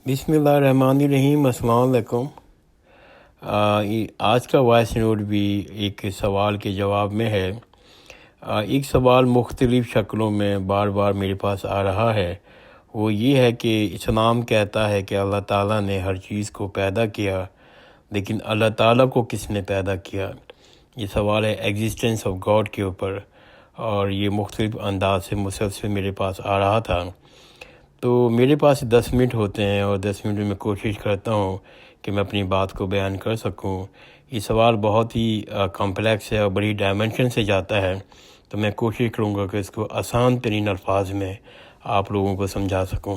بسم اللہ الرحمن الرحیم۔ السلام علیکم۔ آج کا وائس نوٹ بھی ایک سوال کے جواب میں ہے۔ ایک سوال مختلف شکلوں میں بار بار میرے پاس آ رہا ہے، وہ یہ ہے کہ اسلام کہتا ہے کہ اللہ تعالیٰ نے ہر چیز کو پیدا کیا، لیکن اللہ تعالیٰ کو کس نے پیدا کیا؟ یہ سوال ہے ایگزسٹنس آف گاڈ کے اوپر، اور یہ مختلف انداز سے مسلسل میرے پاس آ رہا تھا۔ تو میرے پاس 10 منٹ ہوتے ہیں، اور 10 منٹ میں میں کوشش کرتا ہوں کہ میں اپنی بات کو بیان کر سکوں۔ یہ سوال بہت ہی کمپلیکس ہے اور بڑی ڈائمنشن سے جاتا ہے، تو میں کوشش کروں گا کہ اس کو آسان ترین الفاظ میں آپ لوگوں کو سمجھا سکوں۔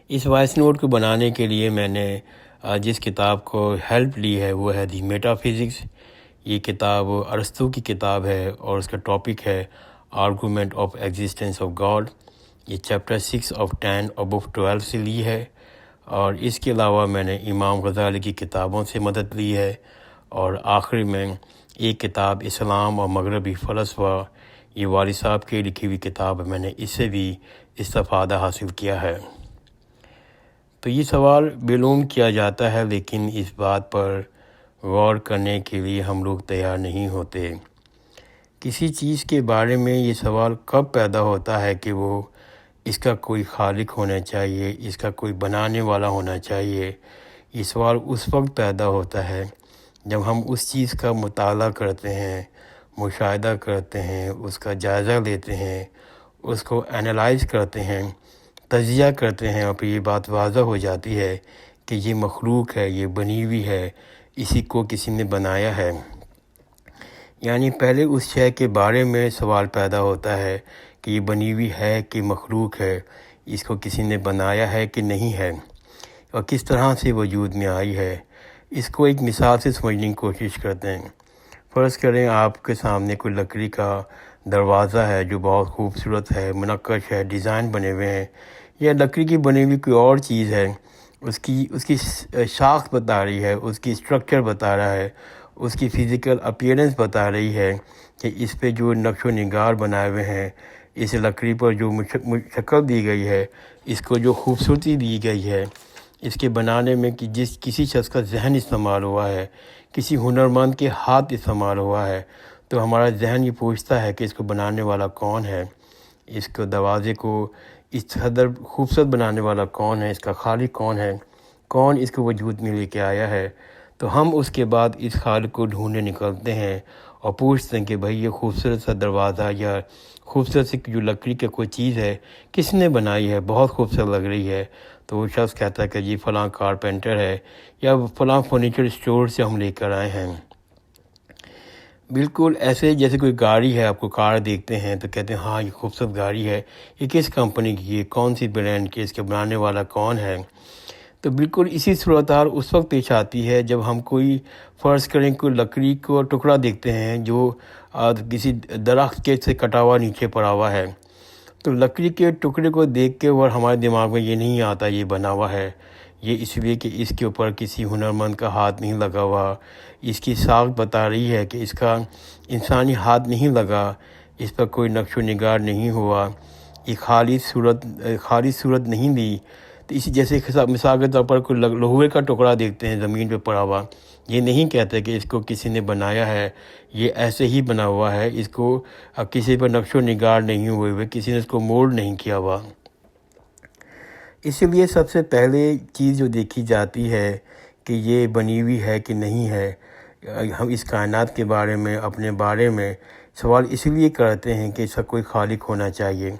اس وائس نوٹ کو بنانے کے لیے میں نے جس کتاب کو ہیلپ لی ہے وہ ہے دی میٹا فزکس۔ یہ کتاب ارسطو کی کتاب ہے، اور اس کا ٹاپک ہے argument of existence of God. یہ چیپٹر 6 آف 10 ابو 12 سے لی ہے، اور اس کے علاوہ میں نے امام غزالی کی کتابوں سے مدد لی ہے، اور آخر میں ایک کتاب اسلام اور مغربی فلسفہ، یہ والد صاحب کی لکھی ہوئی کتاب ہے، میں نے اس سے بھی استفادہ حاصل کیا ہے۔ تو یہ سوال معلوم کیا جاتا ہے، لیکن اس بات پر غور کرنے کے لیے ہم لوگ تیار نہیں ہوتے۔ کسی چیز کے بارے میں یہ سوال کب پیدا ہوتا ہے کہ وہ اس کا کوئی خالق ہونا چاہیے، اس کا کوئی بنانے والا ہونا چاہیے؟ یہ سوال اس وقت پیدا ہوتا ہے جب ہم اس چیز کا مطالعہ کرتے ہیں، مشاہدہ کرتے ہیں، اس کا جائزہ لیتے ہیں، اس کو انالائز کرتے ہیں، تجزیہ کرتے ہیں، اور پھر یہ بات واضح ہو جاتی ہے کہ یہ مخلوق ہے، یہ بنی ہوئی ہے، اسی کو کسی نے بنایا ہے۔ یعنی پہلے اس شے کے بارے میں سوال پیدا ہوتا ہے کہ یہ بنی ہوئی ہے کہ مخلوق ہے، اس کو کسی نے بنایا ہے کہ نہیں ہے، اور کس طرح سے وجود میں آئی ہے۔ اس کو ایک مثال سے سمجھنے کی کوشش کرتے ہیں۔ فرض کریں آپ کے سامنے کوئی لکڑی کا دروازہ ہے جو بہت خوبصورت ہے، منقش ہے، ڈیزائن بنے ہوئے ہیں، یا لکڑی کی بنی ہوئی کوئی اور چیز ہے، اس کی ساخت بتا رہی ہے، اس کی اسٹرکچر بتا رہا ہے، اس کی فزیکل اپیئرنس بتا رہی ہے کہ اس پہ جو نقش و نگار بنائے ہوئے ہیں، اس لکڑی پر جو شکل دی گئی ہے، اس کو جو خوبصورتی دی گئی ہے، اس کے بنانے میں کہ کسی شخص کا ذہن استعمال ہوا ہے، کسی ہنرمند کے ہاتھ استعمال ہوا ہے، تو ہمارا ذہن یہ پوچھتا ہے کہ اس کو بنانے والا کون ہے، اس کو دروازے کو اس قدر خوبصورت بنانے والا کون ہے، اس کا خالق کون ہے، کون اس کو وجود میں لے کے آیا ہے۔ تو ہم اس کے بعد اس خالق کو ڈھونڈنے نکلتے ہیں اور پوچھتے ہیں کہ بھئی یہ خوبصورت سا دروازہ یا خوبصورت سی جو لکڑی کی کوئی چیز ہے کس نے بنائی ہے، بہت خوبصورت لگ رہی ہے۔ تو وہ شخص کہتا ہے کہ جی فلاں کارپینٹر ہے، یا فلاں فرنیچر اسٹور سے ہم لے کر آئے ہیں۔ بالکل ایسے جیسے کوئی گاڑی ہے، آپ کو کار دیکھتے ہیں تو کہتے ہیں ہاں یہ خوبصورت گاڑی ہے، یہ کس کمپنی کی ہے، کون سی برانڈ کی، اس کے بنانے والا کون ہے۔ تو بالکل اسی صورتحال اس وقت پیش آتی ہے جب ہم کوئی فرض کریں کوئی لکڑی کو ٹکڑا دیکھتے ہیں جو کسی درخت کے سے کٹا ہوا نیچے پڑا ہوا ہے، تو لکڑی کے ٹکڑے کو دیکھ کے اور ہمارے دماغ میں یہ نہیں آتا یہ بنا ہوا ہے، یہ اس لیے کہ اس کے اوپر کسی ہنرمند کا ہاتھ نہیں لگا ہوا، اس کی ساخت بتا رہی ہے کہ اس کا انسانی ہاتھ نہیں لگا، اس پر کوئی نقش و نگار نہیں ہوا، ایک خالی صورت نہیں دی۔ تو اسی جیسے مثال کے طور پر کوئی لوہے کا ٹکڑا دیکھتے ہیں زمین پہ پڑا ہوا، یہ نہیں کہتے کہ اس کو کسی نے بنایا ہے، یہ ایسے ہی بنا ہوا ہے، اس کو کسی پر نقش و نگار نہیں ہوئے، کسی نے اس کو مولڈ نہیں کیا ہوا۔ اسی لیے سب سے پہلے چیز جو دیکھی جاتی ہے کہ یہ بنی ہوئی ہے کہ نہیں ہے۔ ہم اس کائنات کے بارے میں، اپنے بارے میں سوال اس لیے کرتے ہیں کہ اس کا کوئی خالق ہونا چاہیے،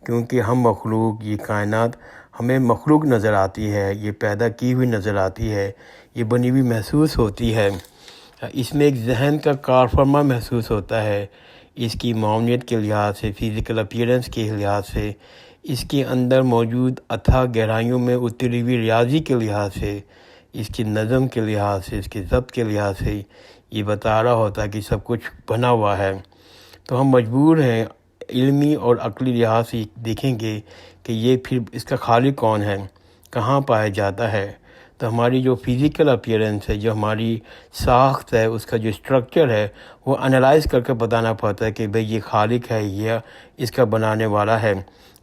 کیونکہ ہم مخلوق، یہ کائنات ہمیں مخلوق نظر آتی ہے، یہ پیدا کی ہوئی نظر آتی ہے، یہ بنی ہوئی محسوس ہوتی ہے، اس میں ایک ذہن کا کار فرما محسوس ہوتا ہے، اس کی معاونیت کے لحاظ سے، فزیکل اپیئرنس کے لحاظ سے، اس کے اندر موجود اتھاہ گہرائیوں میں اتری ہوئی ریاضی کے لحاظ سے، اس کی نظم کے لحاظ سے، اس کے ضبط کے لحاظ سے یہ بتا رہا ہوتا ہے کہ سب کچھ بنا ہوا ہے۔ تو ہم مجبور ہیں علمی اور عقلی لحاظ سے دیکھیں گے کہ یہ پھر اس کا خالق کون ہے، کہاں پایا جاتا ہے۔ تو ہماری جو فزیکل اپیئرنس ہے، جو ہماری ساخت ہے، اس کا جو اسٹرکچر ہے، وہ انالائز کر کے بتانا پڑتا ہے کہ بھئی یہ خالق ہے یا اس کا بنانے والا ہے۔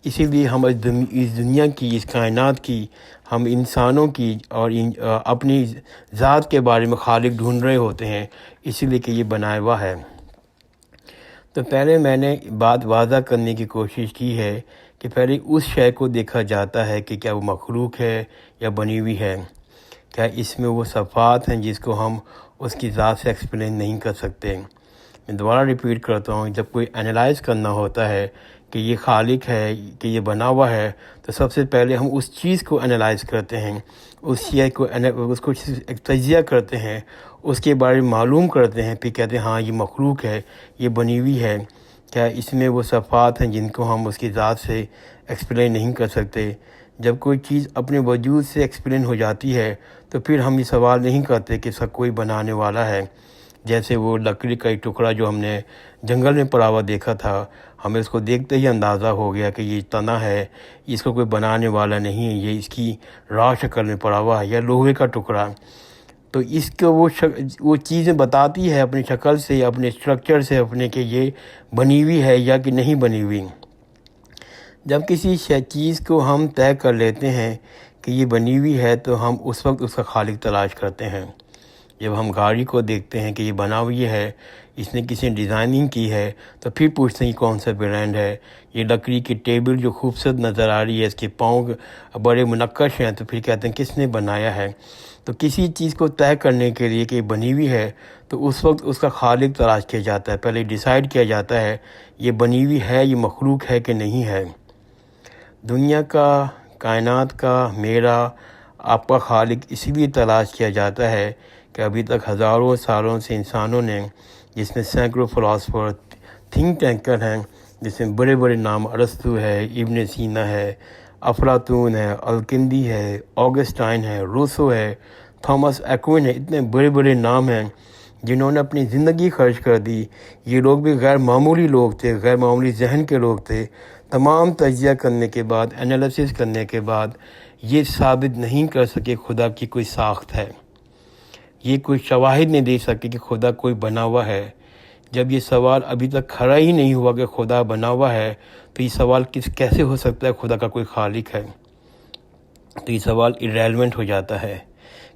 اسی لیے ہم اس دنیا کی، اس کائنات کی، ہم انسانوں کی اور اپنی ذات کے بارے میں خالق ڈھونڈ رہے ہوتے ہیں، اسی لیے کہ یہ بنایا ہوا ہے۔ تو پہلے میں نے بات واضح کرنے کی کوشش کی ہے کہ پہلے اس شے کو دیکھا جاتا ہے کہ کیا وہ مخلوق ہے یا بنی ہوئی ہے، کیا اس میں وہ صفات ہیں جس کو ہم اس کی ذات سے ایکسپلین نہیں کر سکتے۔ میں دوبارہ ریپیٹ کرتا ہوں، جب کوئی انالائز کرنا ہوتا ہے کہ یہ خالق ہے، کہ یہ بنا ہوا ہے، تو سب سے پہلے ہم اس چیز کو انالائز کرتے ہیں، اس کو تجزیہ کرتے ہیں، اس کے بارے میں معلوم کرتے ہیں، پھر کہتے ہیں ہاں یہ مخلوق ہے، یہ بنی ہوئی ہے، کیا اس میں وہ صفات ہیں جن کو ہم اس کی ذات سے ایکسپلین نہیں کر سکتے۔ جب کوئی چیز اپنے وجود سے ایکسپلین ہو جاتی ہے تو پھر ہم یہ سوال نہیں کرتے کہ اس کا کوئی بنانے والا ہے۔ جیسے وہ لکڑی کا ایک ٹکڑا جو ہم نے جنگل میں پڑا ہوا دیکھا تھا، ہمیں اس کو دیکھتے ہی اندازہ ہو گیا کہ یہ تنا ہے، اس کو کوئی بنانے والا نہیں ہے، یہ اس کی راہ شکل میں پڑا ہوا ہے، یا لوہے کا ٹکڑا۔ تو اس کو وہ چیزیں بتاتی ہے اپنی شکل سے، اپنے اسٹرکچر سے، اپنے کہ یہ بنی ہوئی ہے یا کہ نہیں بنی ہوئی۔ جب کسی چیز کو ہم طے کر لیتے ہیں کہ یہ بنی ہوئی ہے تو ہم اس وقت اس کا خالق تلاش کرتے ہیں۔ جب ہم گاڑی کو دیکھتے ہیں کہ یہ بنا ہوئی ہے، اس نے کسی نے ڈیزائننگ کی ہے، تو پھر پوچھتے ہیں یہ کون سا برانڈ ہے۔ یہ لکڑی کی ٹیبل جو خوبصورت نظر آ رہی ہے، اس کے پاؤں بڑے منقش ہیں، تو پھر کہتے ہیں کس نے بنایا ہے۔ تو کسی چیز کو طے کرنے کے لیے کہ یہ بنی ہوئی ہے تو اس وقت اس کا خالق تلاش کیا جاتا ہے، پہلے ڈیسائیڈ کیا جاتا ہے یہ بنی ہوئی ہے، یہ مخلوق ہے کہ نہیں ہے۔ دنیا کا، کائنات کا، میرا، آپ کا خالق اسی لیے تلاش کیا جاتا ہے کہ ابھی تک ہزاروں سالوں سے انسانوں نے، جس میں سینکڑوں فلاسفر، تھنک ٹینکر ہیں، جس میں بڑے بڑے نام ارسطو ہے، ابن سینا ہے، افلاطون ہے، الکندی ہے، آگسٹائن ہے، روسو ہے، تھامس ایکوین ہے، اتنے بڑے بڑے نام ہیں جنہوں نے اپنی زندگی خرچ کر دی۔ یہ لوگ بھی غیر معمولی لوگ تھے، غیر معمولی ذہن کے لوگ تھے۔ تمام تجزیہ کرنے کے بعد، انالیسس کرنے کے بعد یہ ثابت نہیں کر سکے خدا کی کوئی ساخت ہے، یہ کوئی شواہد نہیں دے سکے کہ خدا کوئی بنا ہوا ہے۔ جب یہ سوال ابھی تک کھڑا ہی نہیں ہوا کہ خدا بنا ہوا ہے تو یہ سوال کیسے ہو سکتا ہے خدا کا کوئی خالق ہے؟ تو یہ سوال ایریلیونٹ ہو جاتا ہے،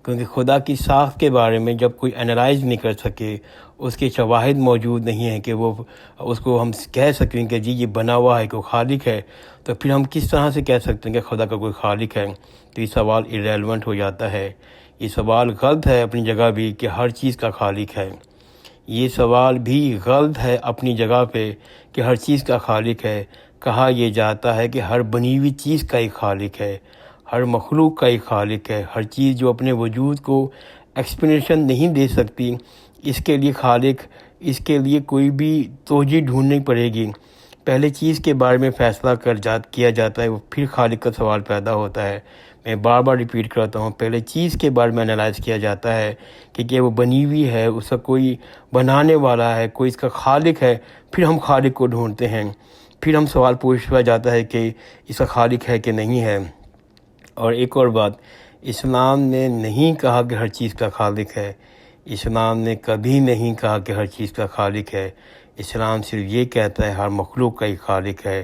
کیونکہ خدا کی ساخت کے بارے میں جب کوئی انالائز نہیں کر سکے، اس کے شواہد موجود نہیں ہیں کہ وہ اس کو ہم کہہ سکیں کہ جی یہ بنا ہوا ہے، کوئی خالق ہے، تو پھر ہم کس طرح سے کہہ سکتے ہیں کہ خدا کا کوئی خالق ہے؟ تو یہ سوال ایریلیونٹ ہو جاتا ہے۔ یہ سوال غلط ہے اپنی جگہ بھی کہ ہر چیز کا خالق ہے، یہ سوال بھی غلط ہے اپنی جگہ پہ کہ ہر چیز کا خالق ہے۔ کہا یہ جاتا ہے کہ ہر بنی ہوئی چیز کا ایک خالق ہے، ہر مخلوق کا ایک خالق ہے، ہر چیز جو اپنے وجود کو ایکسپلینیشن نہیں دے سکتی، اس کے لیے خالق، اس کے لیے کوئی بھی توجہ ڈھونڈنی پڑے گی۔ پہلے چیز کے بارے میں فیصلہ کیا جاتا ہے، پھر خالق کا سوال پیدا ہوتا ہے۔ میں بار بار ریپیٹ کرتا ہوں، پہلے چیز کے بارے میں انالائز کیا جاتا ہے کہ کیا وہ بنی ہوئی ہے، اس کا کوئی بنانے والا ہے، کوئی اس کا خالق ہے، پھر ہم خالق کو ڈھونڈتے ہیں، پھر ہم سوال پوچھا جاتا ہے کہ اس کا خالق ہے کہ نہیں ہے۔ اور ایک اور بات، اسلام نے نہیں کہا کہ ہر چیز کا خالق ہے، اسلام نے کبھی نہیں کہا کہ ہر چیز کا خالق ہے۔ اسلام صرف یہ کہتا ہے ہر مخلوق کا ایک خالق ہے،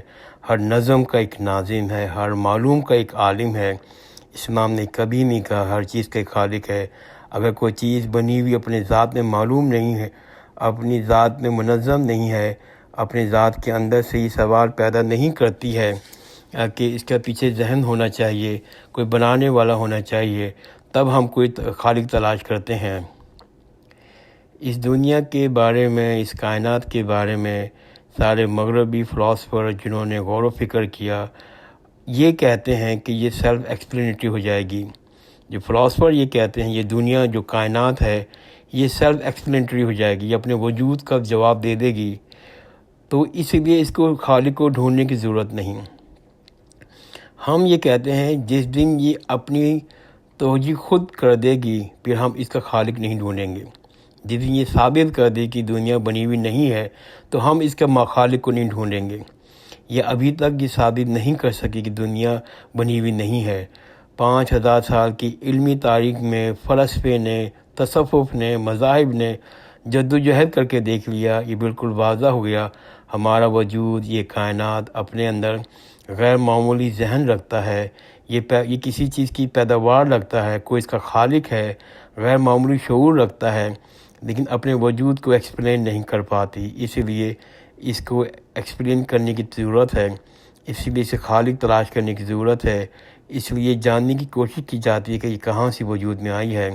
ہر نظم کا ایک ناظم ہے، ہر معلوم کا ایک عالم ہے۔ اسلام نے کبھی نہیں کہا ہر چیز کا ایک خالق ہے۔ اگر کوئی چیز بنی ہوئی اپنے ذات میں معلوم نہیں ہے، اپنی ذات میں منظم نہیں ہے، اپنے ذات کے اندر سے یہ سوال پیدا نہیں کرتی ہے کہ اس کے پیچھے ذہن ہونا چاہیے، کوئی بنانے والا ہونا چاہیے، تب ہم کوئی خالق تلاش کرتے ہیں۔ اس دنیا کے بارے میں، اس کائنات کے بارے میں سارے مغربی فلاسفر جنہوں نے غور و فکر کیا، یہ کہتے ہیں کہ یہ سیلف ایکسپلینیٹری ہو جائے گی۔ جو فلاسفر یہ کہتے ہیں یہ دنیا جو کائنات ہے یہ سیلف ایکسپلینیٹری ہو جائے گی، یہ اپنے وجود کا جواب دے دے گی، تو اس لیے اس کو خالق کو ڈھونڈنے کی ضرورت نہیں۔ ہم یہ کہتے ہیں جس دن یہ اپنی توجہ خود کر دے گی پھر ہم اس کا خالق نہیں ڈھونڈیں گے۔ جس دن یہ ثابت کر دے کہ دنیا بنی ہوئی نہیں ہے تو ہم اس کا خالق کو نہیں ڈھونڈیں گے۔ یہ ابھی تک یہ ثابت نہیں کر سکی کہ دنیا بنی ہوئی نہیں ہے۔ 5000 سال کی علمی تاریخ میں فلسفے نے، تصوف نے، مذاہب نے جدوجہد کر کے دیکھ لیا، یہ بالکل واضح ہو گیا ہمارا وجود، یہ کائنات اپنے اندر غیر معمولی ذہن رکھتا ہے، یہ کسی چیز کی پیداوار رکھتا ہے، کوئی اس کا خالق ہے، غیر معمولی شعور رکھتا ہے، لیکن اپنے وجود کو ایکسپلین نہیں کر پاتی، اسی لیے اس کو ایکسپلین کرنے کی ضرورت ہے، اسی لیے اسے خالق تلاش کرنے کی ضرورت ہے، اس لیے جاننے کی کوشش کی جاتی ہے کہ یہ کہاں سے وجود میں آئی ہے۔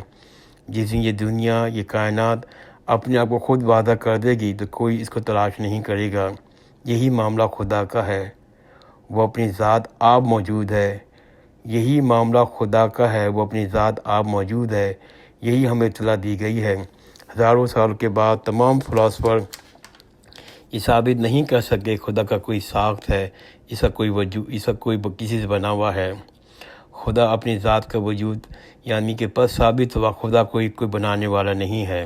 جس دن یہ دنیا، یہ کائنات اپنے آپ کو خود وعدہ کر دے گی تو کوئی اس کو تلاش نہیں کرے گا۔ یہی معاملہ خدا کا ہے، وہ اپنی ذات آپ موجود ہے۔ یہی معاملہ خدا کا ہے، وہ اپنی ذات آپ موجود ہے۔ یہی ہمیں اطلاع دی گئی ہے۔ ہزاروں سال کے بعد تمام فلاسفر یہ ثابت نہیں کر سکے خدا کا کوئی ساخت ہے، اس کا کوئی وجود، اس کا کوئی کسی سے بنا ہوا ہے۔ خدا اپنی ذات کا وجود یعنی کہ پس ثابت ہوا خدا کوئی بنانے والا نہیں ہے۔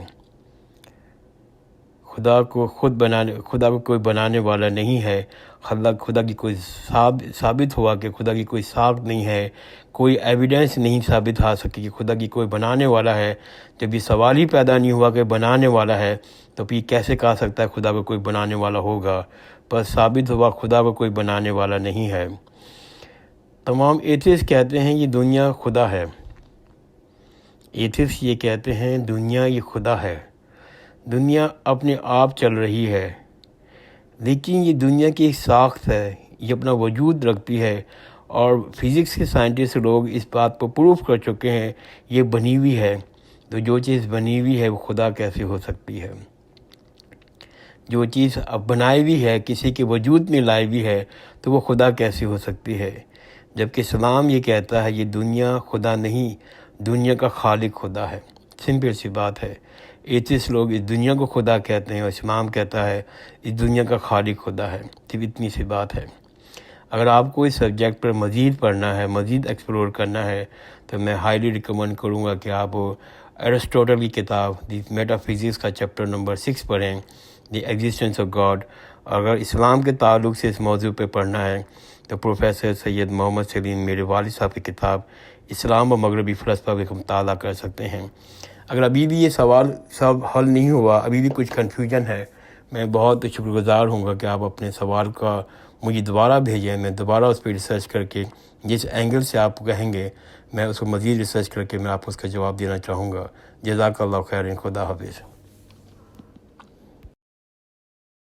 خدا کو کوئی بنانے والا نہیں ہے۔ خدا کی کوئی ثابت ہوا کہ خدا کی کوئی ساخت نہیں ہے، کوئی ایویڈنس نہیں ثابت ہو سکی کہ خدا کی کوئی بنانے والا ہے۔ جب یہ سوال ہی پیدا نہیں ہوا کہ بنانے والا ہے تو پھر کیسے کہا سکتا ہے خدا کو کوئی بنانے والا ہوگا؟ بس ثابت ہوا خدا کو کوئی بنانے والا نہیں ہے۔ تمام ایتھیسٹ کہتے ہیں یہ دنیا خدا ہے۔ ایتھیسٹ یہ کہتے ہیں دنیا یہ خدا ہے، دنیا اپنے آپ چل رہی ہے، لیکن یہ دنیا کی ایک ساخت ہے، یہ اپنا وجود رکھتی ہے، اور فزکس کے سائنٹسٹ لوگ اس بات کو پروف کر چکے ہیں یہ بنی ہوئی ہے۔ تو جو چیز بنی ہوئی ہے وہ خدا کیسے ہو سکتی ہے؟ جو چیز اب بنائی ہوئی ہے، کسی کے وجود میں لائی ہوئی ہے، تو وہ خدا کیسے ہو سکتی ہے؟ جبکہ اسلام یہ کہتا ہے یہ دنیا خدا نہیں، دنیا کا خالق خدا ہے۔ سمپل سی بات ہے۔ ایتھیسٹ لوگ اس دنیا کو خدا کہتے ہیں اور اسلام کہتا ہے اس دنیا کا خالق خدا ہے۔ صرف اتنی سی بات ہے۔ اگر آپ کو اس سبجیکٹ پر مزید پڑھنا ہے، مزید ایکسپلور کرنا ہے، تو میں ہائیلی ریکمنڈ کروں گا کہ آپ ایرسٹوٹل کی کتاب دی میٹا فزکس کا چیپٹر نمبر 6 پڑھیں، دی ایگزسٹنس آف گاڈ۔ اگر اسلام کے تعلق سے اس موضوع پہ پڑھنا ہے تو پروفیسر سید محمد سلیم میرے والد صاحب کی کتاب اسلام و مغربی فلسفہ کا مطالعہ کر سکتے ہیں۔ اگر ابھی بھی یہ سوال سب حل نہیں ہوا، ابھی بھی کچھ کنفیوژن ہے، میں بہت شکر گزار ہوں گا کہ آپ اپنے سوال کا مجھے دوبارہ بھیجیں، میں دوبارہ اس پہ ریسرچ کر کے جس اینگل سے آپ کہیں گے میں اس کو مزید ریسرچ کر کے میں آپ کو اس کا جواب دینا چاہوں گا۔ جزاک اللہ خیر، خدا حافظ۔